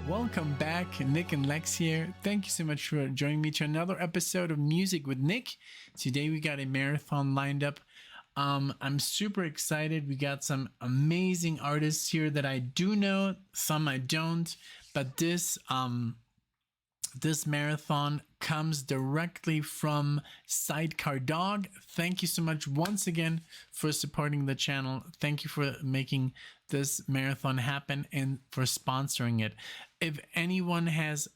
Welcome back, Nick and Lex here. Thank you so much for joining me to another episode of Music with Nick. Today we got a marathon lined up. I'm super excited. We got some amazing artists here that I do know, some I don't, but this marathon comes directly from SIDECAR Dog. Thank you so much once again for supporting the channel. Thank you for making this marathon happen and for sponsoring it. If anyone has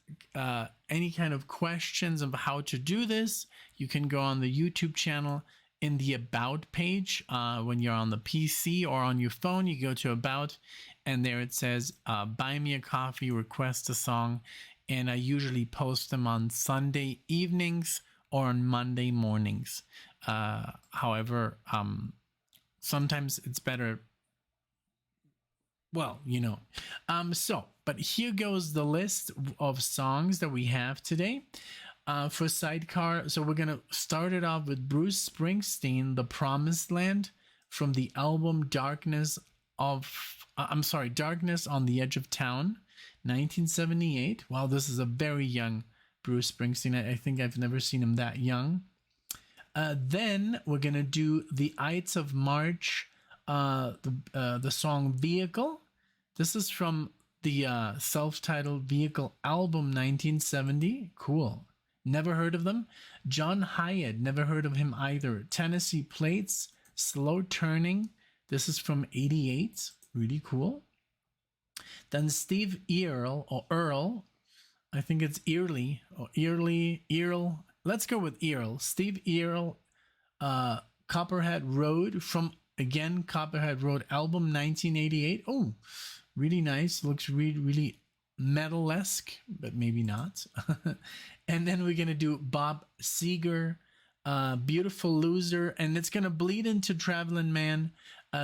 any kind of questions of how to do this, you can go on the YouTube channel in the About page. When you're on the PC or on your phone, you go to About, and there it says, buy me a coffee, request a song. And I usually post them on Sunday evenings or on Monday mornings. However, sometimes it's better. Well, you know. But here goes the list of songs that we have today for SIDECAR. So we're going to start it off with Bruce Springsteen, The Promised Land, from the album Darkness on the Edge of Town, 1978. Wow, this is a very young Bruce Springsteen. I think I've never seen him that young. Then we're going to do the Ides of March, the song Vehicle. This is from the self-titled Vehicle album, 1970. Cool. Never heard of them. John Hiatt, never heard of him either. Tennessee Plates, Slow Turning. This is from 88. Really cool. Then Steve Earle, I think it's Earle. Let's go with Earle. Steve Earle, Copperhead Road, from, again, Copperhead Road album, 1988. Oh, really nice. Looks really, really metal-esque, but maybe not. And then we're going to do Bob Seger, Beautiful Loser, and it's going to bleed into Travelin' Man.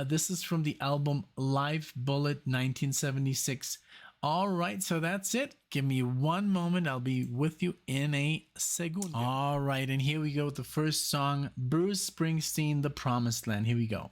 This is from the album Live Bullet, 1976. All right, so that's it. Give me one moment. I'll be with you in a segundo. All right, and here we go with the first song, Bruce Springsteen, The Promised Land. Here we go.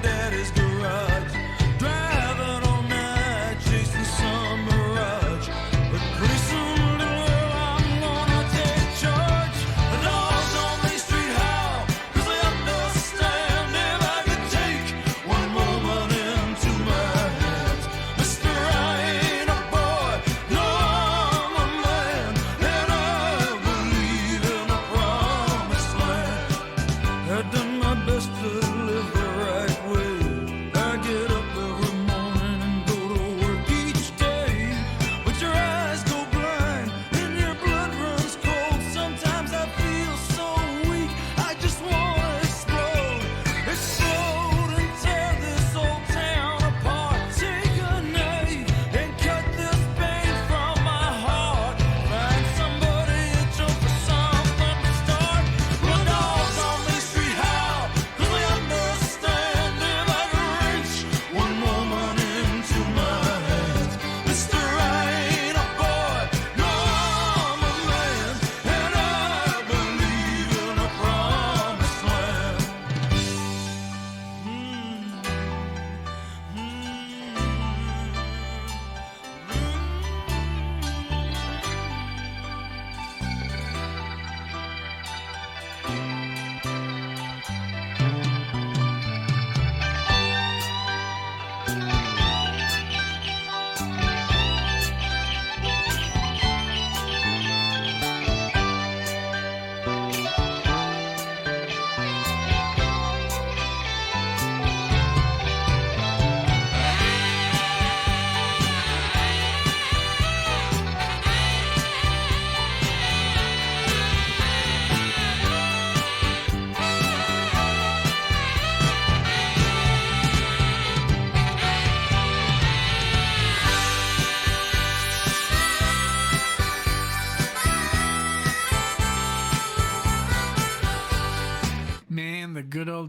Daddy's garage.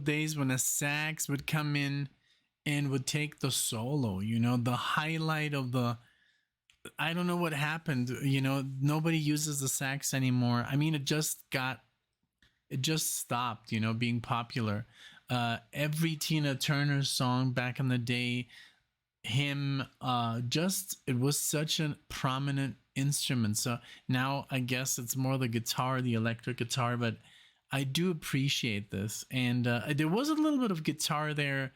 old days when a sax would come in and would take the solo, you know, the highlight of the, I don't know what happened, you know, nobody uses the sax anymore. I mean, it just stopped, you know, being popular. Every Tina Turner song back in the day, him, just, it was such a prominent instrument. So now I guess it's more the guitar, the electric guitar, but I do appreciate this. And there was a little bit of guitar there,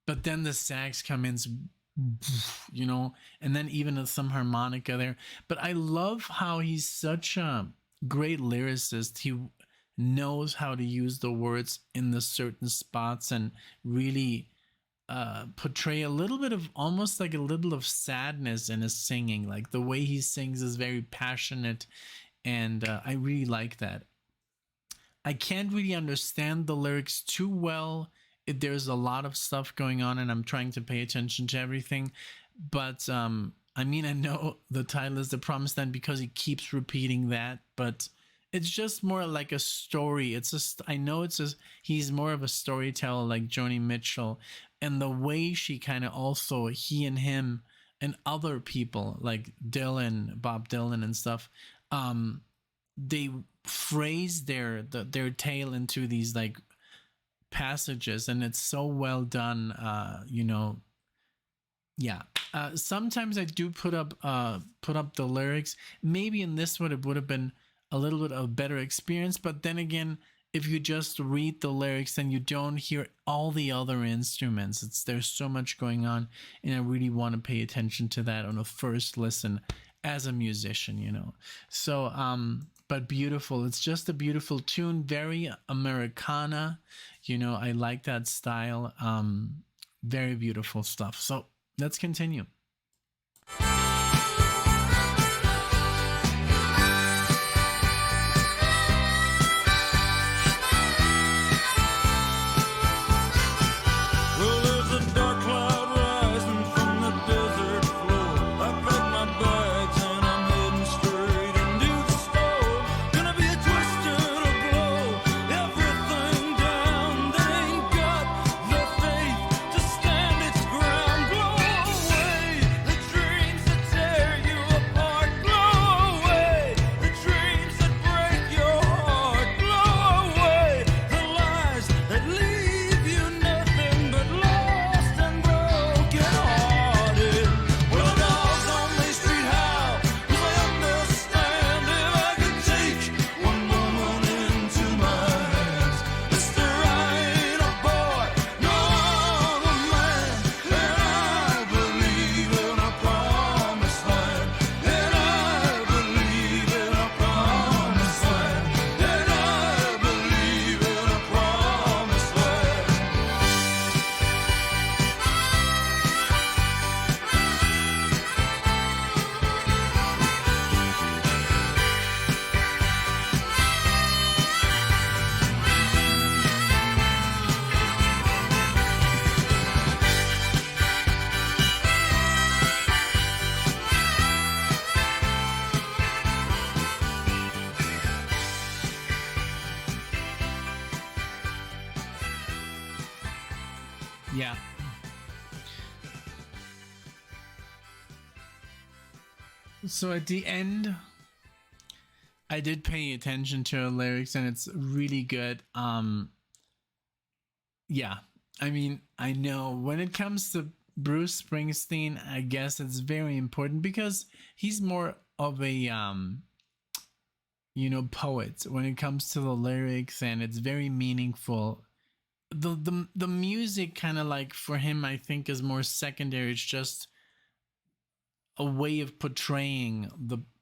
but then the sax come in, you know, and then even some harmonica there. But I love how he's such a great lyricist. He knows how to use the words in the certain spots and really portray a little bit of, almost like a little of sadness in his singing. Like the way he sings is very passionate, and I really like that. I can't really understand the lyrics too well. There's a lot of stuff going on, and I'm trying to pay attention to everything. But I mean, I know the title is The Promised Land because he keeps repeating that, but it's just more like a story. It's just, I know it's just, he's more of a storyteller like Joni Mitchell, and the way she kind of also, he and him and other people like Dylan, Bob Dylan and stuff, they phrase their tale into these like passages, and it's so well done. You know, yeah. Sometimes I do put up the lyrics. Maybe in this one it would have been a little bit of a better experience, but then again, if you just read the lyrics and you don't hear all the other instruments, there's so much going on, and I really want to pay attention to that on a first listen as a musician, you know. So but beautiful. It's just a beautiful tune, very Americana, you know. I like that style. Very beautiful stuff. So let's continue. Yeah. So at the end, I did pay attention to the lyrics, and it's really good. Yeah. I mean, I know when it comes to Bruce Springsteen, I guess it's very important because he's more of a you know, poet when it comes to the lyrics, and it's very meaningful. The music kind of like for him, I think, is more secondary. It's just a way of portraying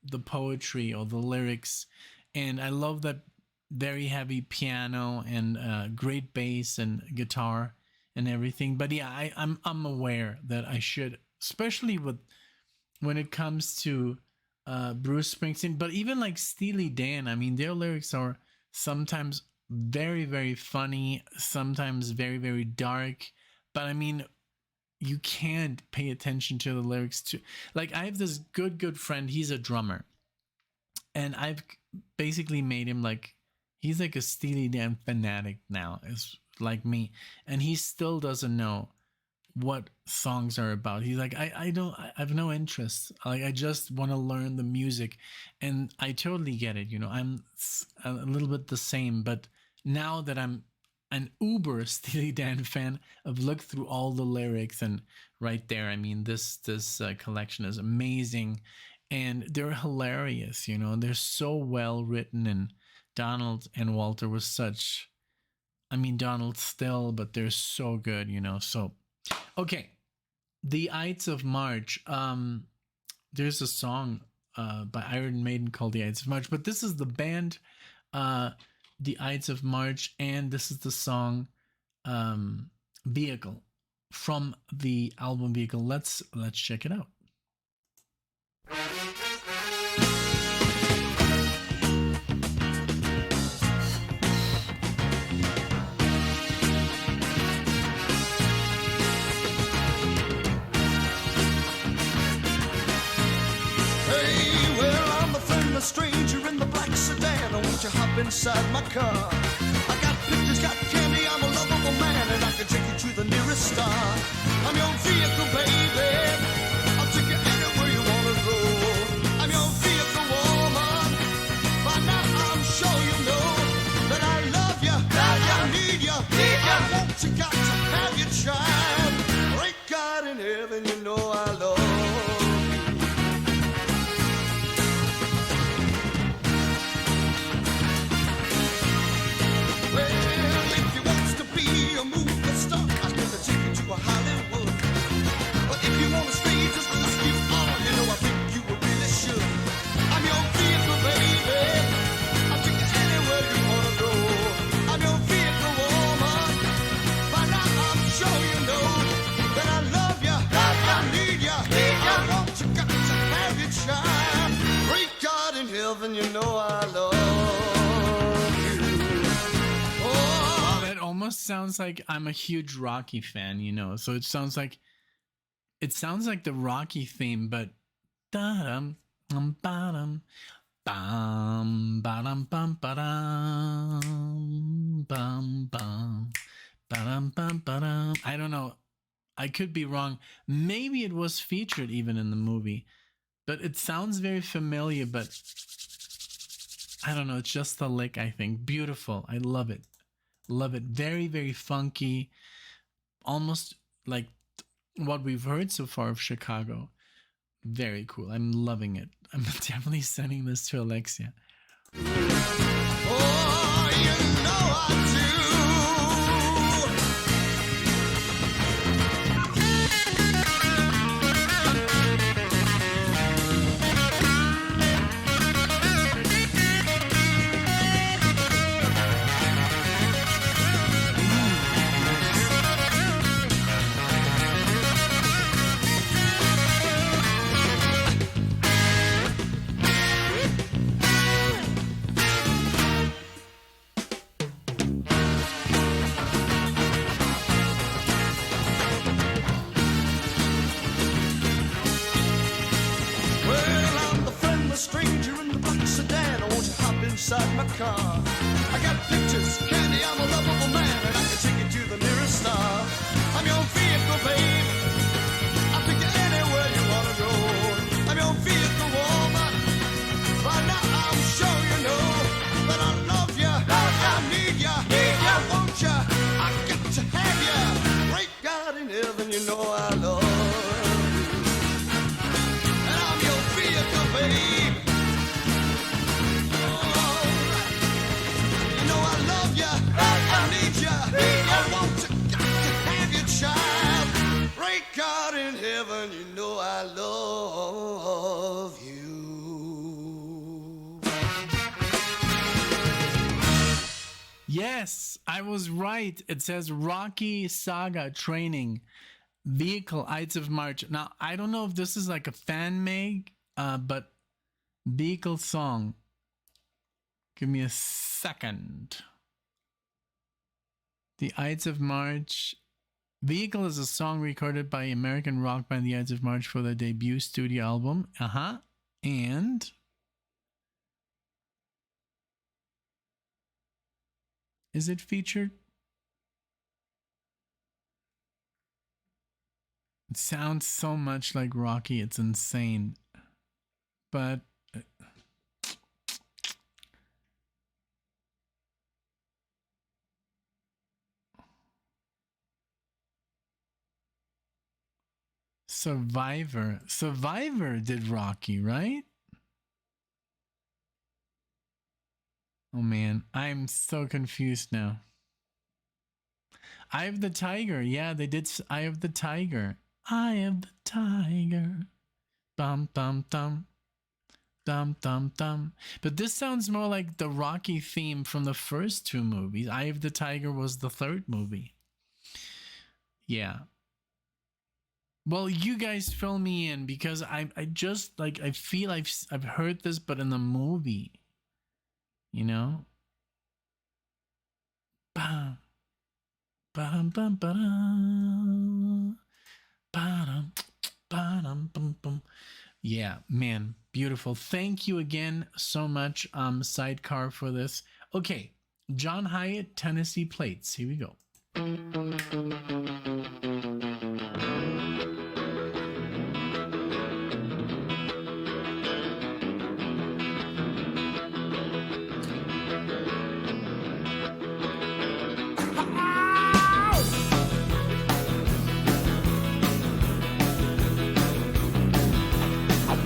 the poetry or the lyrics, and I love that very heavy piano and great bass and guitar and everything. But yeah, I'm aware that I should, especially with when it comes to Bruce Springsteen, but even like Steely Dan. I mean, their lyrics are sometimes very, very funny, sometimes very, very dark. But I mean, you can't pay attention to the lyrics to, like, I have this good friend. He's a drummer, and I've basically made him like, he's like a Steely Dan fanatic now. It's like me, and he still doesn't know what songs are about. He's like, I have no interest. Like, I just want to learn the music, and I totally get it. I'm a little bit the same, but now that I'm an uber Steely Dan fan, I've looked through all the lyrics, and right there, I mean, this collection is amazing, and they're hilarious. They're so well written, and Donald and Walter was such. I mean, Donald still, but they're so good. So okay, the Ides of March. There's a song by Iron Maiden called the Ides of March, but this is the band, the Ides of March, and this is the song Vehicle from the album Vehicle. Let's check it out. A stranger in the black sedan, won't you hop inside my car? I got pictures, got candy, I'm a lovable man, and I can take you to the nearest star. I'm your vehicle, baby, I'll take you anywhere you wanna go. I'm your vehicle, woman, by now I'm sure you know that I love you, I need you, I want you, got to have your child. Great God in heaven, you know I love you. And you know I love you. Oh. Well, it almost sounds like I'm a huge Rocky fan, So it sounds like the Rocky theme, but da-dum, ba-dum, bum, ba-dum, bum, ba-dum, bum, bum, ba-dum, bum, ba-dum. I don't know. I could be wrong. Maybe it was featured even in the movie, but it sounds very familiar, but I don't know. It's just the lick, I think. Beautiful. I love it. Love it. Very, very funky. Almost like what we've heard so far of Chicago. Very cool. I'm loving it. I'm definitely sending this to Alexia. Oh, you know I do. Inside my car, I got pictures, candy, I'm a lovable man, and I can take you to the nearest star. I'm your vehicle, babe, I'll take you anywhere you wanna go. I'm your vehicle, woman, by now I'm sure you know that I love you, I need you, I want you, I got to have you. Great God in heaven, you know I love you, and I'm your vehicle, babe. God in heaven, you know I love you. Yes, I was right. It says Rocky Saga Training Vehicle Ides of March. Now, I don't know if this is like a fan make, but Vehicle song. Give me a second. The Ides of March. Vehicle is a song recorded by American rock band The Ides of March for their debut studio album. And is it featured? It sounds so much like Rocky. It's insane. But Survivor did Rocky, right? Oh man, I'm so confused now. Eye of the Tiger. Yeah, they did Eye of the Tiger. Eye of the Tiger. Bum bum dum. Dum dum dum. But this sounds more like the Rocky theme from the first two movies. Eye of the Tiger was the third movie. Yeah. Well, you guys fill me in because I just like I feel I've heard this, but in the movie, you know. Bam, bam, bam, bam, bam, bam, bam, bam. Yeah, man, beautiful. Thank you again so much, Sidecar, for this. Okay, John Hiatt, Tennessee Plates. Here we go.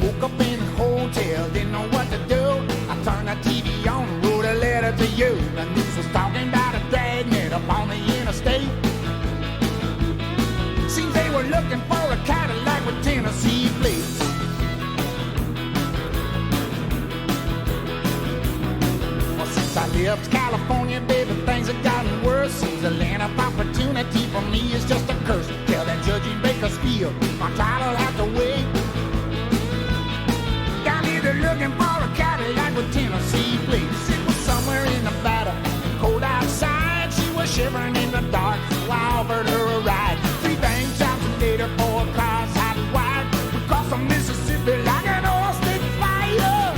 Woke up in a hotel, didn't know what to do. I turned the TV on and wrote a letter to you. The news was talking about a dragnet up on the interstate. Seems they were looking for a Cadillac with Tennessee plates. Well, since I left California, baby, things have gotten worse. Seems the land of opportunity for me is just a curse. Tell that judge in Bakersfield, my trial'll have to wait. Looking for a Cadillac with Tennessee plates. It was somewhere in Nevada, cold outside. She was shivering in the dark, so I offered her a ride. 3 bank jobs later, 4 cars hot and wide. We crossed the Mississippi like an oil stick fire.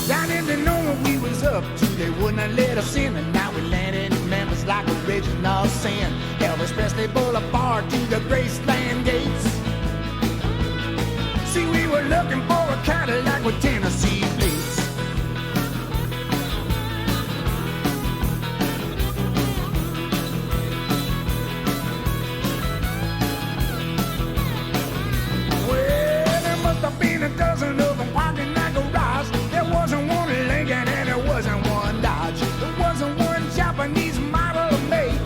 Down in the know what we was up to, they wouldn't have let us in, and now we landed in Memphis like original sin. Elvis Presley Boulevard to the Graceland gates. See, we were looking for a Cadillac with Tennessee plates. Well, there must have been a dozen of them parking that garage. There wasn't one Lincoln and there wasn't one Dodge. There wasn't one Japanese model of make.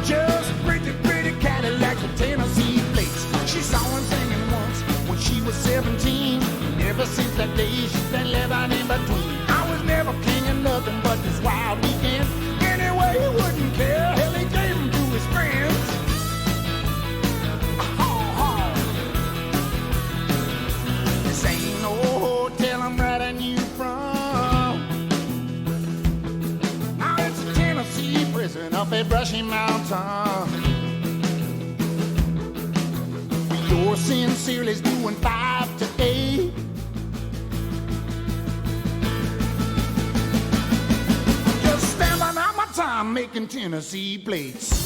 Just pretty, pretty Cadillacs with Tennessee plates. She saw him singing once when she was 17. And ever since that day, she's been living in between. I was never king of nothing but this wild weekend. Anyway, he wouldn't care. Hell, he gave him to his friends. This ain't no hotel I'm writing you from. Now it's a Tennessee prison up at Brushy Mountain. Yours sincerely is doing 5 to 8. Just stamping out my time making Tennessee plates.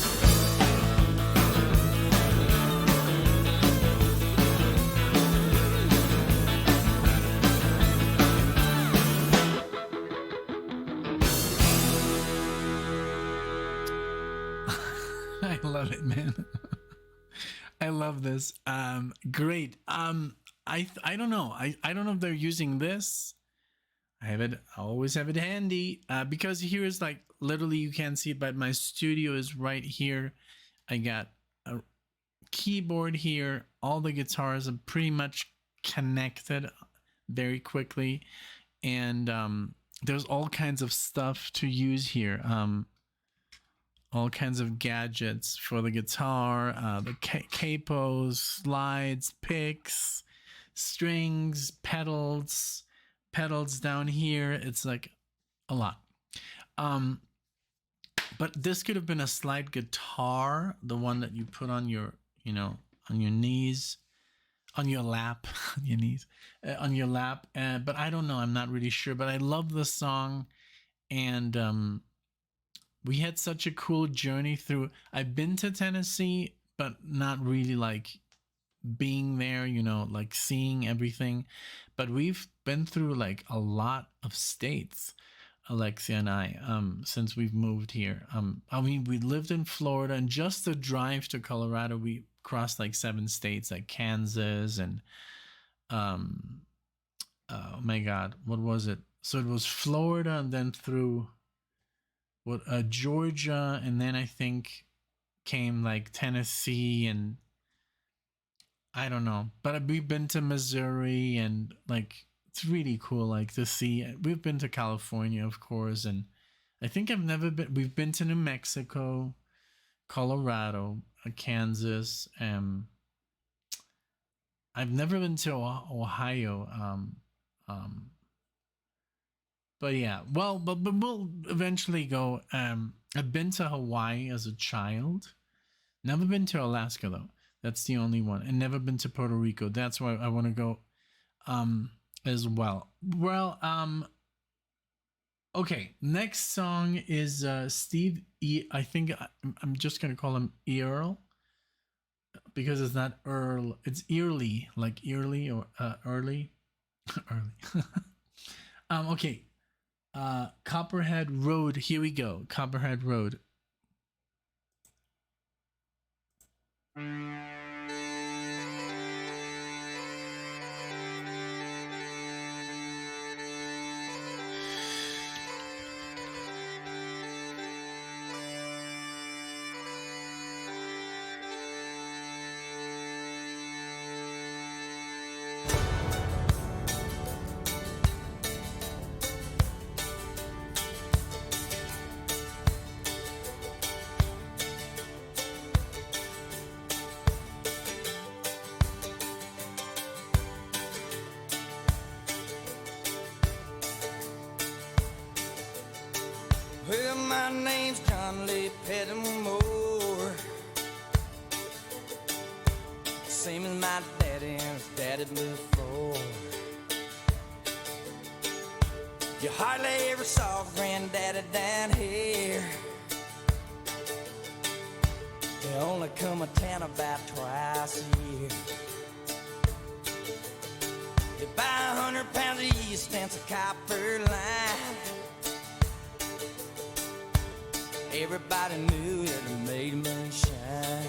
I love it, man. I love this. Great. I don't know. I don't know if they're using this. I always have it handy. Because here is like literally you can't see it, but my studio is right here. I got a keyboard here. All the guitars are pretty much connected very quickly. And there's all kinds of stuff to use here. All kinds of gadgets for the guitar, the capos, slides, picks, strings, pedals down here. It's like a lot. But this could have been a slide guitar, the one that you put on your, on your knees, on your lap, on your knees, on your lap. But I don't know. I'm not really sure. But I love the song, and we had such a cool journey through. I've been to Tennessee, but not really like being there, you know, like seeing everything. But we've been through like a lot of states, Alexia and I, since we've moved here. I mean, we lived in Florida, and just the drive to Colorado, we crossed like 7 states, like Kansas and oh my God, what was it? So it was Florida, and then through what Georgia, and then I think came like Tennessee, and I don't know, but we've been to Missouri, and like it's really cool, like to see. We've been to California, of course, and I think I've never been. We've been to New Mexico, Colorado, Kansas. I've never been to Ohio. But yeah, well, but we'll eventually go. I've been to Hawaii as a child. Never been to Alaska though. That's the only one, and never been to Puerto Rico. That's why I want to go, as well. Well, okay. Next song is Steve E. I think I'm just gonna call him Earle because it's not Earle. It's Earle, like Early or Early, Early. Okay. Copperhead Road. Here we go. Copperhead Road. Well, my name's John Lee Pettimore, same as my daddy and his daddy before. You hardly ever saw granddaddy down here. They only come to town about twice a year. They buy 100 pounds of yeast and some copper line. Everybody knew that it made moonshine.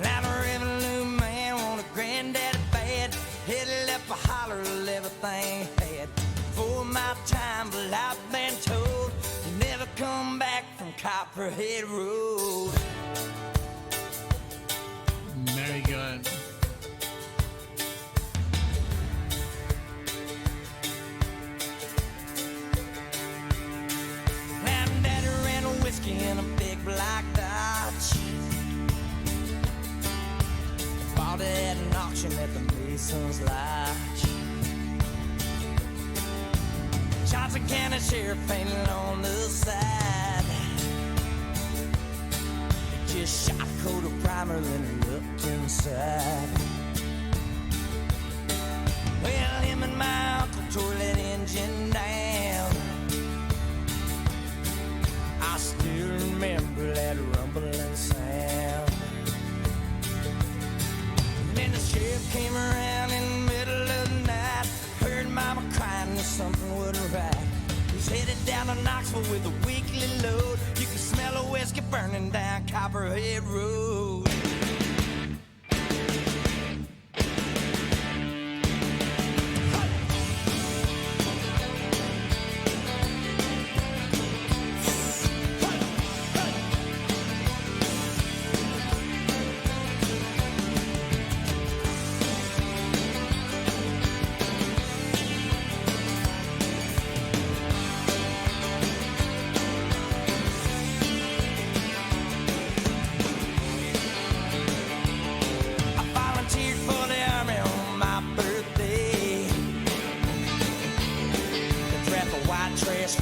Now the revenue man wanted granddaddy bad. He'd left a holler of everything he had. For my time, but I've been told you never come back from Copperhead Road. Very good. In a big black Dodge, bought it at an auction at the Mason's Lodge. Johnson County Sheriff painted on the side. Just shot a coat of primer, then looked inside. Well, him and my uncle tore that engine down. I still remember that rumbling sound. And then the sheriff came around in the middle of the night. Heard mama crying that something wasn't right. He's headed down to Knoxville with a weekly load. You can smell a whiskey burning down Copperhead Road.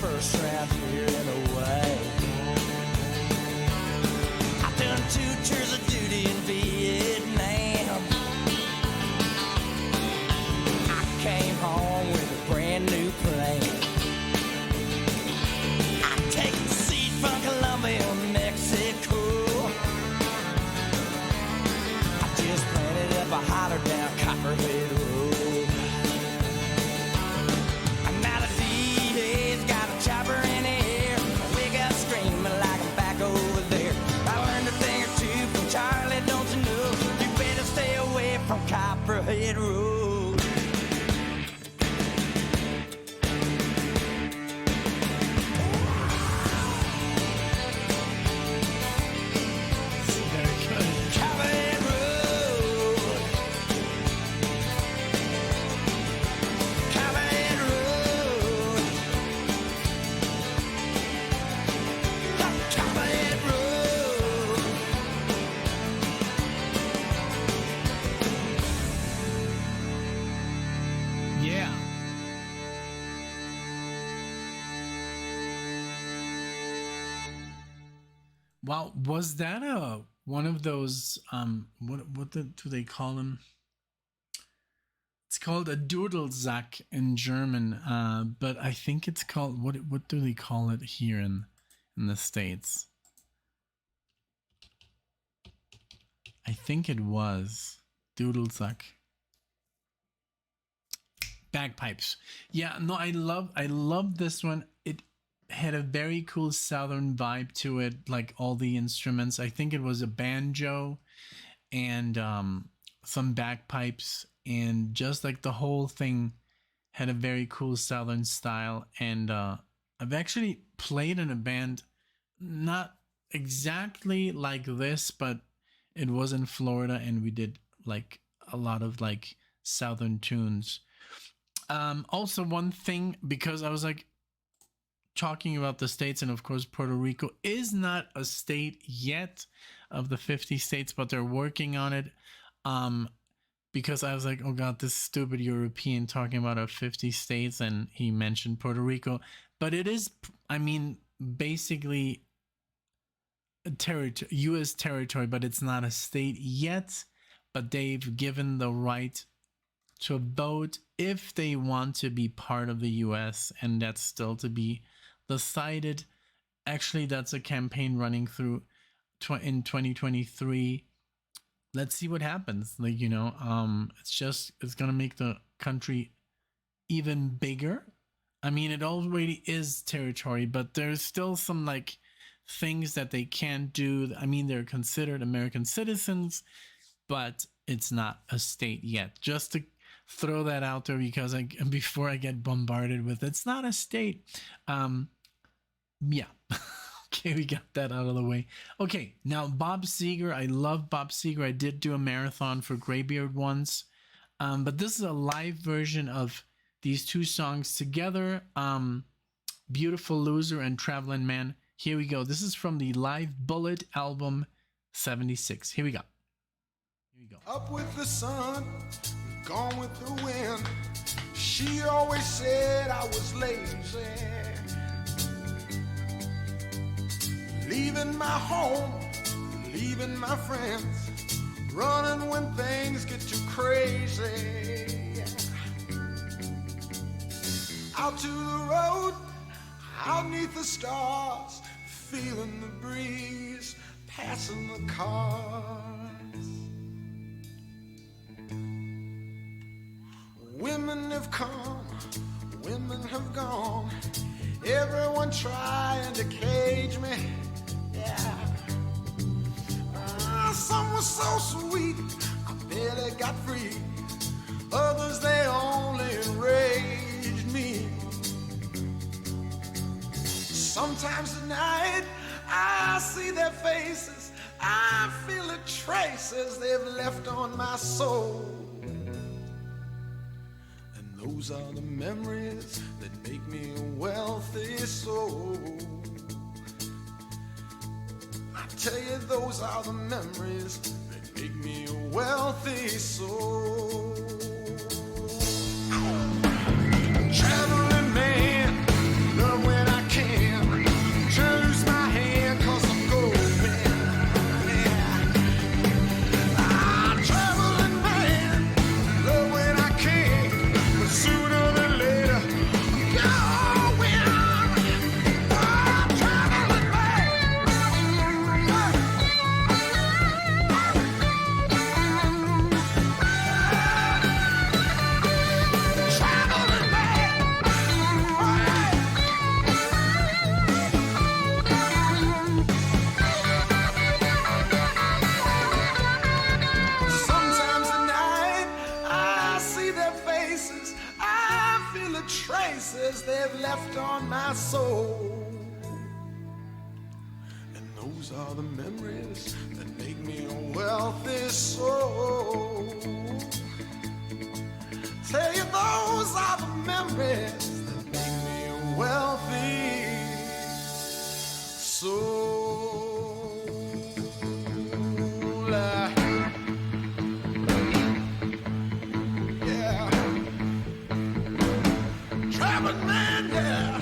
First round here and away. I've done 2 tours of duty in Vietnam. I came home with a brand new plane. Wow, was that a one of those do they call them? It's called a Dudelsack in German, but I think it's called what do they call it here in the States? I think it was Dudelsack. Bagpipes. Yeah, no, I love this one. It had a very cool southern vibe to it, like all the instruments. I think it was a banjo and some bagpipes, and just like the whole thing had a very cool southern style. And I've actually played in a band not exactly like this, but it was in Florida, and we did like a lot of like southern tunes. Also, one thing, because I was like talking about the states, and of course Puerto Rico is not a state yet of the 50 states, but they're working on it. Because I was like, oh god, this stupid European talking about our 50 states, and he mentioned Puerto Rico, but it is, I mean, basically a territory, U.S. territory, but it's not a state yet. But they've given the right to vote if they want to be part of the U.S., and that's still to be decided. Actually, that's a campaign running through in 2023. Let's see what happens. Like, you know, it's gonna make the country even bigger. I mean, it already is territory, but there's still some like things that they can't do. I mean, they're considered American citizens, but it's not a state yet. Just to throw that out there, because before I get bombarded with it's not a state. Yeah. Okay, we got that out of the way. Okay, now Bob Seger. I love Bob Seger. I did do a marathon for Graybeard once, but this is a live version of these two songs together, Beautiful Loser and Travelin' Man. Here we go. This is from the Live Bullet album 76. Here we go. Up with the sun, gone with the wind. She always said I was lazy. Leaving my home, leaving my friends, running when things get too crazy. Out to the road, out neath the stars, feeling the breeze, passing the cars. Women have come, women have gone, everyone trying to cage me. Yeah. Some were so sweet, I barely got free. Others, they only enraged me. Sometimes at night, I see their faces, I feel the traces they've left on my soul. And those are the memories that make me a wealthy soul. I tell you, those are the memories that make me a wealthy soul. Traveling man, love when I can. Choose my hand 'cause I'm going. Yeah. Traveling man, love when I can. But sooner than later, I'm going. Traveling man. Traveling man. Sometimes at night, I see their faces, I feel the traces they've left on my soul. And those are the memories that make me a wealthy soul. Tell you, those are the memories that make me a wealthy soul. Yeah. Traveling man, yeah.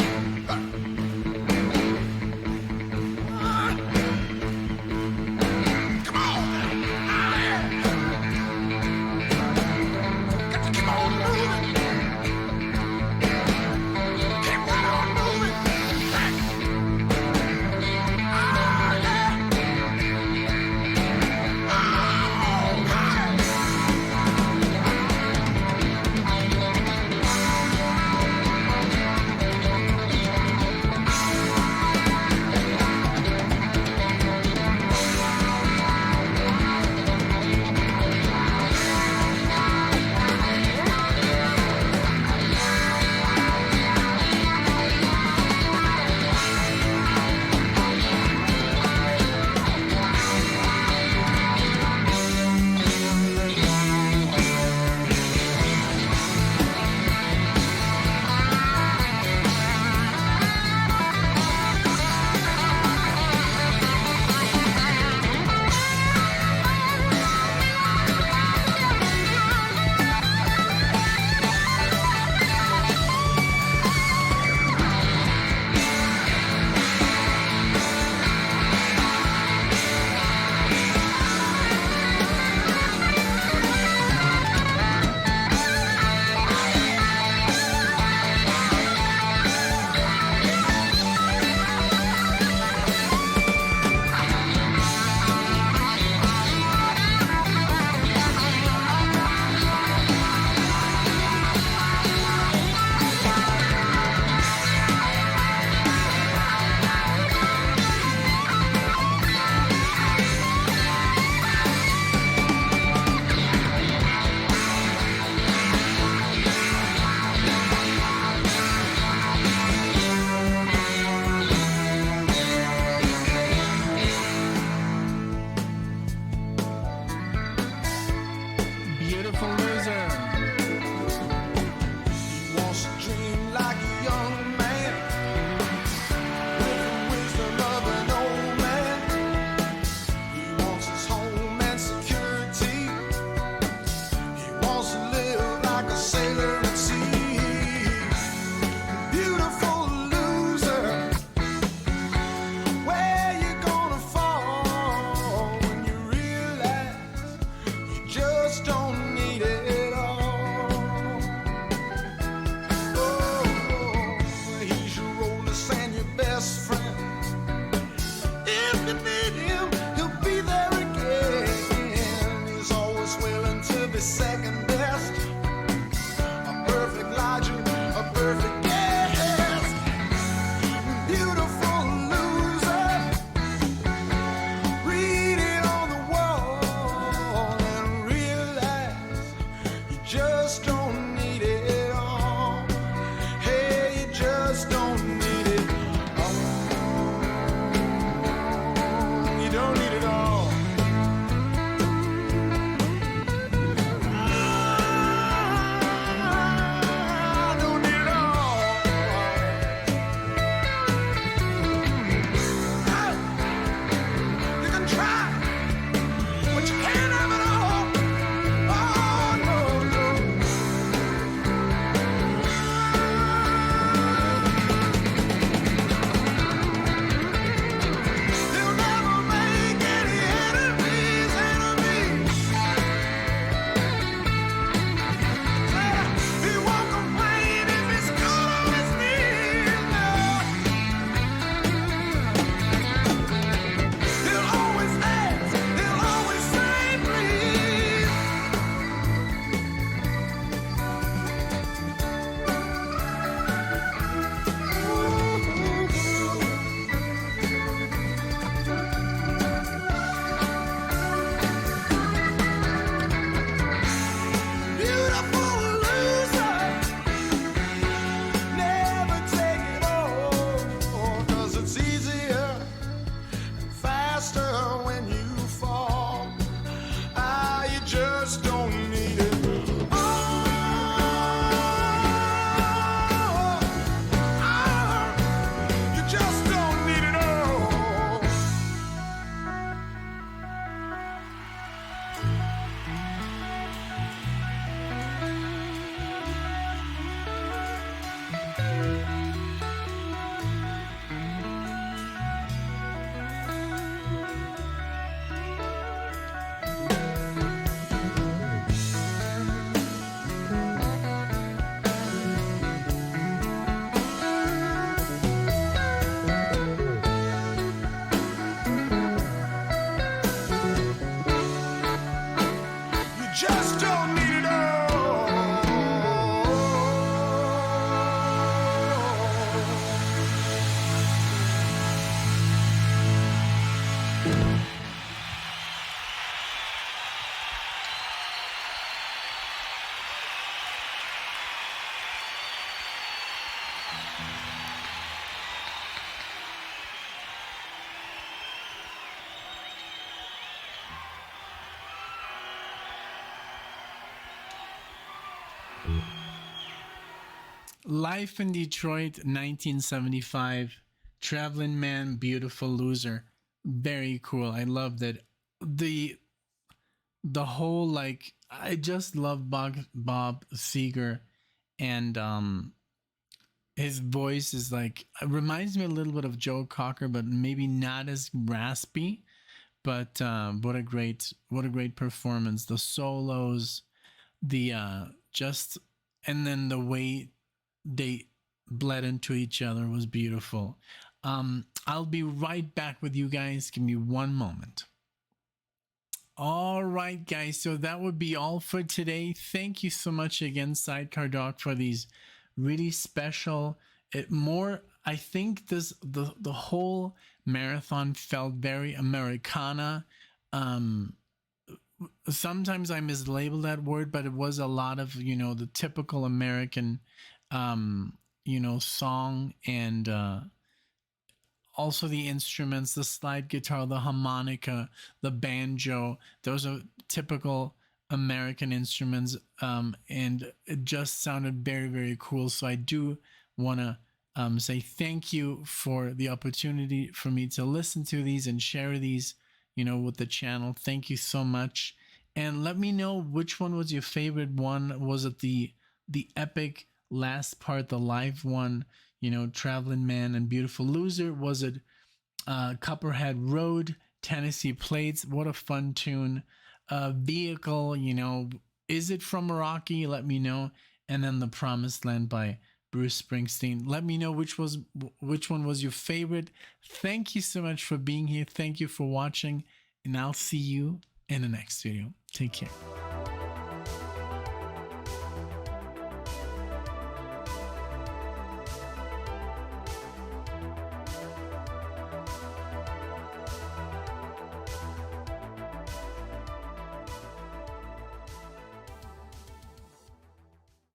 Life in Detroit, 1975. Travelin' Man, Beautiful Loser. Very cool. I loved it. The the whole like I just love Bob Seger, and his voice is like it reminds me a little bit of Joe Cocker, but maybe not as raspy. But what a great performance. The solos, the just and then the way they bled into each other was beautiful. I'll be right back with you guys. Give me one moment. All right, guys. So that would be all for today. Thank you so much again, Sidecar Doc, for these really special. I think the whole marathon felt very Americana. Sometimes I mislabel that word, but it was a lot of the typical American song, and also the instruments, the slide guitar, the harmonica, the banjo. Those are typical American instruments, and it just sounded very, very cool. So I do want to say thank you for the opportunity for me to listen to these and share these, with the channel. Thank you so much. And let me know which one was your favorite one. Was it the epic last part, the live one, Traveling Man and Beautiful Loser? Was it Copperhead Road, Tennessee Plates? What a fun tune. Vehicle, is it from Rocky? Let me know. And then The Promised Land by Bruce Springsteen. Let me know which one was your favorite. Thank you so much for being here. Thank you for watching, and I'll see you in the next video. Take care.